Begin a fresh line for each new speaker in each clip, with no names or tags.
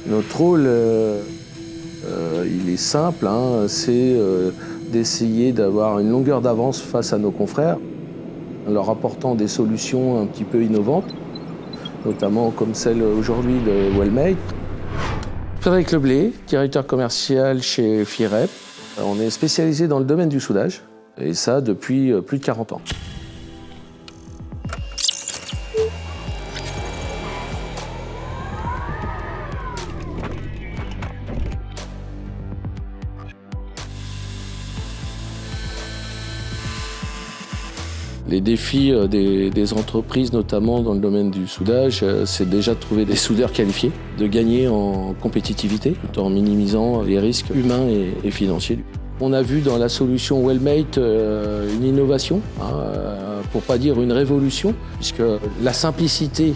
Notre rôle, il est simple, hein, c'est d'essayer d'avoir une longueur d'avance face à nos confrères, en leur apportant des solutions un petit peu innovantes, notamment comme celle aujourd'hui de Wellmate. Frédéric Leblé, directeur commercial chez Firep. On est spécialisé dans le domaine du soudage, et ça depuis plus de 40 ans. Les défis des entreprises, notamment dans le domaine du soudage, c'est déjà de trouver des soudeurs qualifiés, de gagner en compétitivité, tout en minimisant les risques humains et financiers. On a vu dans la solution Wellmate une innovation, pour pas dire une révolution, puisque la simplicité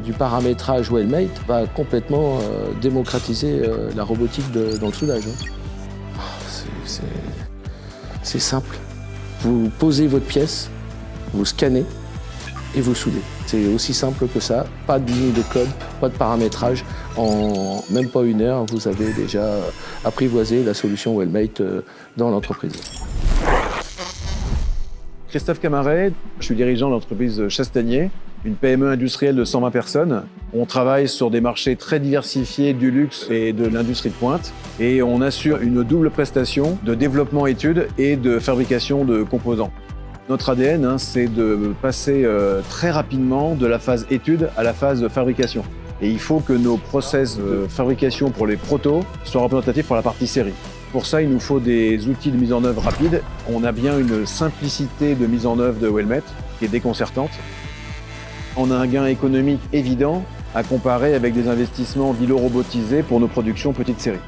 du paramétrage Wellmate va complètement démocratiser la robotique dans le soudage. C'est simple. Vous posez votre pièce, vous scannez et vous soudez. C'est aussi simple que ça, pas de ligne de code, pas de paramétrage. En même pas une heure, vous avez déjà apprivoisé la solution Wellmate dans l'entreprise.
Christophe Camaret, je suis dirigeant de l'entreprise Chastanier, une PME industrielle de 120 personnes. On travaille sur des marchés très diversifiés du luxe et de l'industrie de pointe. Et on assure une double prestation de développement études et de fabrication de composants. Notre ADN, c'est de passer très rapidement de la phase étude à la phase de fabrication. Et il faut que nos process de fabrication pour les protos soient représentatifs pour la partie série. Pour ça, il nous faut des outils de mise en œuvre rapide. On a bien une simplicité de mise en œuvre de Wellmate qui est déconcertante. On a un gain économique évident à comparer avec des investissements vilo-robotisés pour nos productions petites séries.